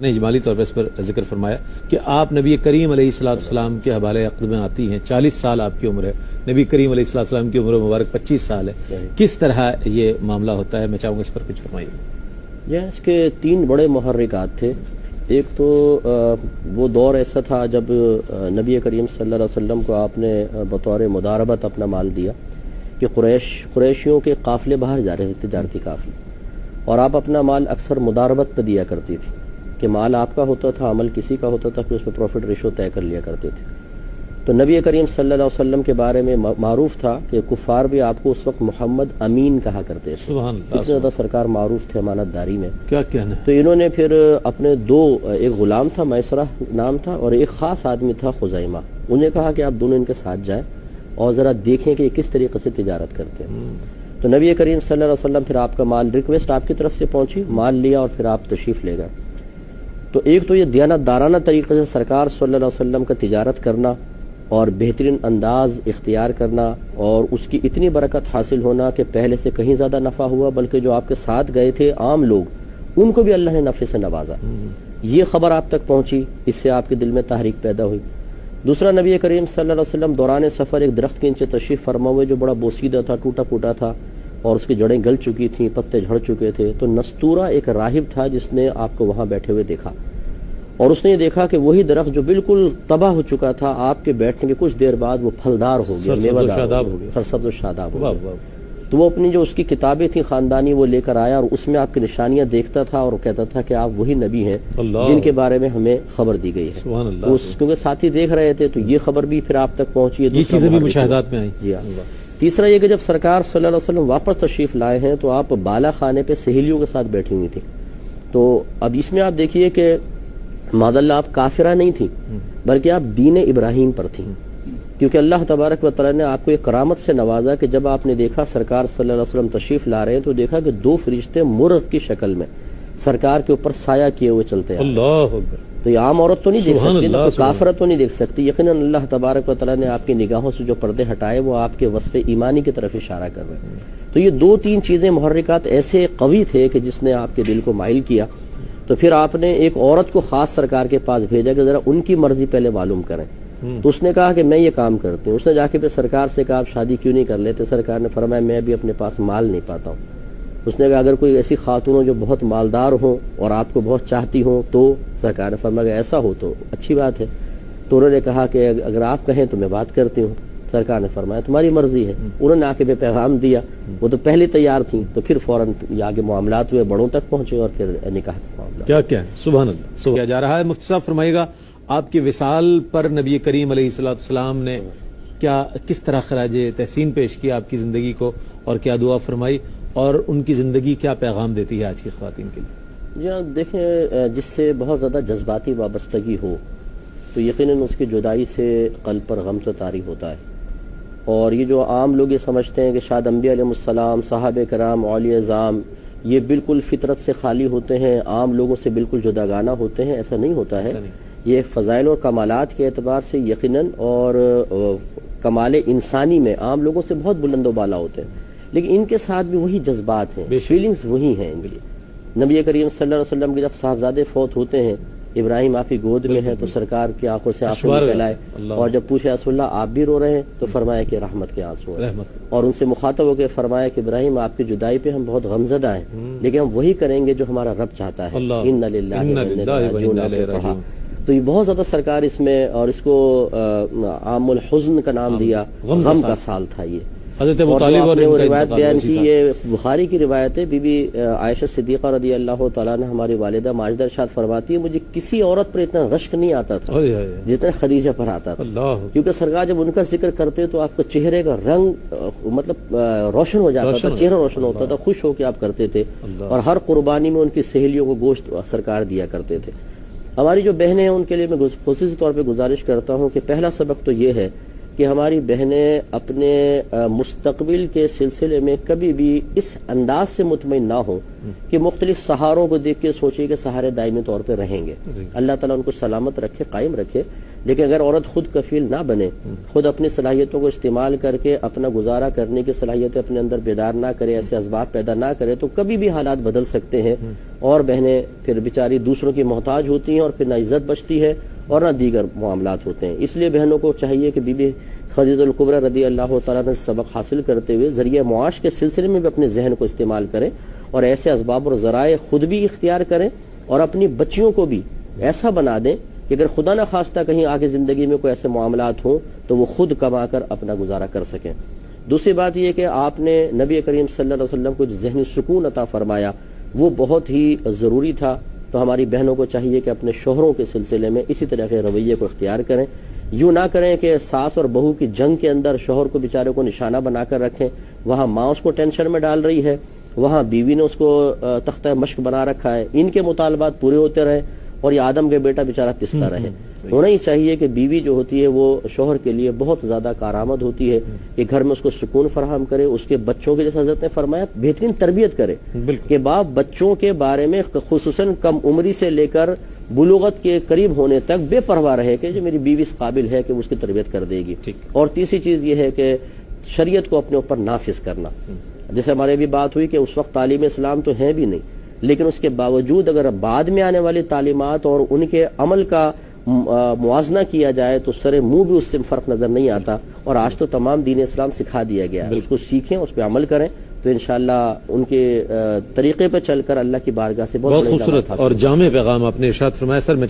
نے اجمالی طور پر اس پر ذکر فرمایا کہ آپ نبی کریم علیہ السلام کے حوالے عقد میں آتی ہیں، 40 سال آپ کی عمر ہے، نبی کریم علیہ السلام کی عمر مبارک 25 سال ہے، کس طرح یہ معاملہ ہوتا ہے؟ میں چاہوں گا اس پر کچھ فرمائیے۔ یہ اس کے 3 بڑے محرکات تھے۔ ایک تو وہ دور ایسا تھا جب نبی کریم صلی اللہ علیہ وسلم کو آپ نے بطور مداربت اپنا مال دیا کہ قریشیوں کے قافلے باہر جا رہے تھے، تجارتی قافلے، اور آپ اپنا مال اکثر مداربت پہ دیا کرتی تھی کہ مال آپ کا ہوتا تھا، عمل کسی کا ہوتا تھا، پھر اس پہ پروفٹ ریشو طے کر لیا کرتے تھے۔ تو نبی کریم صلی اللہ علیہ وسلم کے بارے میں معروف تھا کہ کفار بھی آپ کو اس وقت محمد امین کہا کرتے تھے، سبحان اللہ، اتنے زیادہ سرکار معروف تھے امانت داری میں۔ کیا کہنا ہے؟ تو انہوں نے پھر اپنے ایک غلام تھا میسرہ نام تھا، اور ایک خاص آدمی تھا خزیمہ، انہیں کہا کہ آپ دونوں ان کے ساتھ جائیں اور ذرا دیکھیں کہ یہ کس طریقے سے تجارت کرتے ہیں۔ تو نبی کریم صلی اللہ علیہ وسلم پھر آپ کا مال، ریکویسٹ آپ کی طرف سے پہنچی، مال لیا اور پھر آپ تشریف لے گئے۔ تو ایک تو یہ دیانت دارانہ طریقے سے سرکار صلی اللہ علیہ وسلم کا تجارت کرنا اور بہترین انداز اختیار کرنا، اور اس کی اتنی برکت حاصل ہونا کہ پہلے سے کہیں زیادہ نفع ہوا، بلکہ جو آپ کے ساتھ گئے تھے عام لوگ، ان کو بھی اللہ نے نفع سے نوازا۔ یہ خبر آپ تک پہنچی، اس سے آپ کے دل میں تحریک پیدا ہوئی۔ دوسرا، نبی کریم صلی اللہ علیہ وسلم دوران سفر ایک درخت کے نیچے تشریف فرما ہوئے جو بڑا بوسیدہ تھا، ٹوٹا پھوٹا تھا، اور اس کی جڑیں گل چکی تھیں، پتے جھڑ چکے تھے۔ تو نستورہ ایک راہب تھا جس نے آپ کو وہاں بیٹھے ہوئے دیکھا، اور اس نے یہ دیکھا کہ وہی درخت جو بالکل تباہ ہو چکا تھا، آپ کے بیٹھنے کے کچھ دیر بعد وہ پھلدار ہو گیا، میوہ دار ہو گیا، سرسبز و شاداب ہو گیا۔ تو وہ اپنی جو اس کی کتابیں تھیں خاندانی وہ لے کر آیا، اور اس میں آپ کی نشانیاں دیکھتا تھا اور کہتا تھا کہ آپ وہی نبی ہیں جن کے بارے میں ہمیں خبر دی گئی ہے۔ تو کیونکہ ساتھی دیکھ رہے تھے تو یہ خبر بھی پھر آپ تک پہنچی ہے، یہ چیزیں بھی مشاہدات میں آئیں۔ جی ہاں۔ تیسرا یہ کہ جب سرکار صلی اللہ علیہ وسلم واپس تشریف لائے ہیں تو آپ بالا خانے پہ سہیلیوں کے ساتھ بیٹھی ہوئی تھی۔ تو اب اس میں آپ دیکھیے کہ معذاللہ آپ کافرہ نہیں تھیں، بلکہ آپ دین ابراہیم پر تھیں، کیونکہ اللہ تبارک و تعالی نے آپ کو ایک کرامت سے نوازا کہ جب آپ نے دیکھا سرکار صلی اللہ علیہ وسلم تشریف لا رہے ہیں تو دیکھا کہ 2 فرشتے مرغ کی شکل میں سرکار کے اوپر سایہ کیے ہوئے چلتے ہیں۔ اللہ اکبر! تو یہ عام عورت تو نہیں دیکھ سکتی، نہ کافرت تو نہیں دیکھ سکتی، یقیناً اللہ تبارک و تعالی نے آپ کی نگاہوں سے جو پردے ہٹائے وہ آپ کے وصف ایمانی کی طرف اشارہ کر رہے ہیں۔ تو یہ 2-3 چیزیں محرکات ایسے قوی تھے کہ جس نے آپ کے دل کو مائل کیا۔ تو پھر آپ نے ایک عورت کو خاص سرکار کے پاس بھیجا کہ ذرا ان کی مرضی پہلے معلوم کریں۔ تو اس نے کہا کہ میں یہ کام کرتی ہوں۔ اس نے جا کے پھر سرکار سے کہا آپ شادی کیوں نہیں کر لیتے؟ سرکار نے فرمایا میں بھی اپنے پاس مال نہیں پاتا ہوں۔ اس نے کہا اگر کوئی ایسی خاتون ہو جو بہت مالدار ہوں اور آپ کو بہت چاہتی ہوں تو؟ سرکار نے فرمایا ایسا ہو تو اچھی بات ہے۔ تو انہوں نے کہا کہ اگر آپ کہیں تو میں بات کرتی ہوں۔ سرکار نے فرمایا تمہاری مرضی ہے۔ انہوں نے آ کے پیغام دیا، وہ تو پہلے تیار تھیں، تو پھر فوراً آگے معاملات ہوئے، بڑوں تک پہنچے اور پھر نکاح کا معاملہ۔ کیا سبحان اللہ کیا جا رہا ہے؟ مفتی صاحب فرمائیے گا، آپ کے وصال پر نبی کریم علیہ السلام نے کس طرح خراج تحسین پیش کیا آپ کی زندگی کو، اور کیا دعا فرمائی، اور ان کی زندگی کیا پیغام دیتی ہے آج کی خواتین کے لیے؟ جی دیکھیں، جس سے بہت زیادہ جذباتی وابستگی ہو تو یقیناً اس کی جدائی سے قلب پر غم تو طاری ہوتا ہے۔ اور یہ جو عام لوگ یہ سمجھتے ہیں کہ شاید انبیاء علیہ السلام، صحابہ کرام، اولیاء اعظام یہ بالکل فطرت سے خالی ہوتے ہیں، عام لوگوں سے بالکل جداگانہ ہوتے ہیں، ایسا نہیں ہوتا ہے۔ یہ ایک فضائل اور کمالات کے اعتبار سے یقیناً اور کمال انسانی میں عام لوگوں سے بہت بلند و بالا ہوتے ہیں، لیکن ان کے ساتھ بھی وہی جذبات ہیں، فیلنگز وہی ہیں ان کی۔ نبی کریم صلی اللہ علیہ وسلم کے جب صاحبزادے فوت ہوتے ہیں، ابراہیم آپ کی گود میں ہیں، تو سرکار کی آنکھوں سے آنسو نکل آئے، اور جب پوچھے رسول اللہ آپ بھی رو رہے ہیں؟ تو فرمایا کہ رحمت کے آنسو ہیں، اور ان سے مخاطب ہو کے فرمایا کہ ابراہیم آپ کی جدائی پہ ہم بہت غمزدہ ہیں، لیکن ہم وہی کریں گے جو ہمارا رب چاہتا ہے۔ ان للہ و انا الیہ راجعون۔ تو یہ بہت زیادہ سرکار اس میں، اور اس کو عام الحزن کا نام دیا، غم کا سال تھا یہ۔ حضرت ابو طالب اور وہ روایت بیان کی، یہ بخاری کی روایت ہے، بی بی عائشہ صدیقہ رضی اللہ تعالیٰ عنہ ہماری والدہ ماجدہ ارشاد فرماتی ہے مجھے کسی عورت پر اتنا رشک نہیں آتا تھا جتنا خدیجہ پر آتا تھا، کیونکہ سرکار جب ان کا ذکر کرتے تو آپ کا چہرے کا رنگ مطلب روشن ہو جاتا تھا، چہرہ روشن ہوتا تھا، خوش ہو کے آپ کرتے تھے، اور ہر قربانی میں ان کی سہیلیوں کو گوشت سرکار دیا کرتے تھے۔ ہماری جو بہنیں ہیں ان کے لیے میں خصوصی طور پہ گزارش کرتا ہوں کہ پہلا سبق تو یہ ہے کہ ہماری بہنیں اپنے مستقبل کے سلسلے میں کبھی بھی اس انداز سے مطمئن نہ ہوں کہ مختلف سہاروں کو دیکھ کے سوچے کہ سہارے دائمی طور پہ رہیں گے. اللہ تعالیٰ ان کو سلامت رکھے، قائم رکھے. لیکن اگر عورت خود کفیل نہ بنے، خود اپنی صلاحیتوں کو استعمال کر کے اپنا گزارا کرنے کی صلاحیتیں اپنے اندر بیدار نہ کرے، ایسے اسباب پیدا نہ کرے، تو کبھی بھی حالات بدل سکتے ہیں اور بہنیں پھر بیچاری دوسروں کی محتاج ہوتی ہیں اور پھر نہ عزت بچتی ہے اور نہ دیگر معاملات ہوتے ہیں. اس لیے بہنوں کو چاہیے کہ بی بی خدیجہ الکبریٰ رضی اللہ تعالیٰ نے سبق حاصل کرتے ہوئے ذریعہ معاش کے سلسلے میں بھی اپنے ذہن کو استعمال کریں اور ایسے اسباب اور ذرائع خود بھی اختیار کریں اور اپنی بچیوں کو بھی ایسا بنا دیں کہ اگر خدا نہ خواستہ کہیں آگے زندگی میں کوئی ایسے معاملات ہوں تو وہ خود کما کر اپنا گزارا کر سکیں. دوسری بات یہ کہ آپ نے نبی کریم صلی اللہ علیہ وسلم کو جو ذہنی سکون عطا فرمایا وہ بہت ہی ضروری تھا. تو ہماری بہنوں کو چاہیے کہ اپنے شوہروں کے سلسلے میں اسی طرح کے رویے کو اختیار کریں. یوں نہ کریں کہ ساس اور بہو کی جنگ کے اندر شوہر کو بیچارے کو نشانہ بنا کر رکھیں. وہاں ماں اس کو ٹینشن میں ڈال رہی ہے، وہاں بیوی نے اس کو تختہ مشق بنا رکھا ہے، ان کے مطالبات پورے ہوتے رہے اور یہ آدم کے بیٹا بیچارہ پستا رہے. ہونا ہی چاہیے کہ بیوی جو ہوتی ہے وہ شوہر کے لیے بہت زیادہ کارآمد ہوتی ہے کہ گھر میں اس کو سکون فراہم کرے، اس کے بچوں کے جیسا حضرت نے فرمایا بہترین تربیت کرے کہ باپ بچوں کے بارے میں خصوصاً کم عمری سے لے کر بلوغت کے قریب ہونے تک بے پرواہ رہے کہ جو میری بیوی اس قابل ہے کہ وہ اس کی تربیت کر دے گی. اور تیسری چیز یہ ہے کہ شریعت کو اپنے اوپر نافذ کرنا. جیسے ہمارے بھی بات ہوئی کہ اس وقت تعلیم اسلام تو ہے بھی نہیں، لیکن اس کے باوجود اگر بعد میں آنے والی تعلیمات اور ان کے عمل کا موازنہ کیا جائے تو سر منہ بھی اس سے فرق نظر نہیں آتا. اور آج تو تمام دین اسلام سکھا دیا گیا ہے، اس کو سیکھیں، اس پہ عمل کریں تو انشاءاللہ ان کے طریقے پہ چل کر اللہ کی بارگاہ سے بہت خوبصورت اور جامع پیغام آپ نے ارشاد فرمایا. سر میں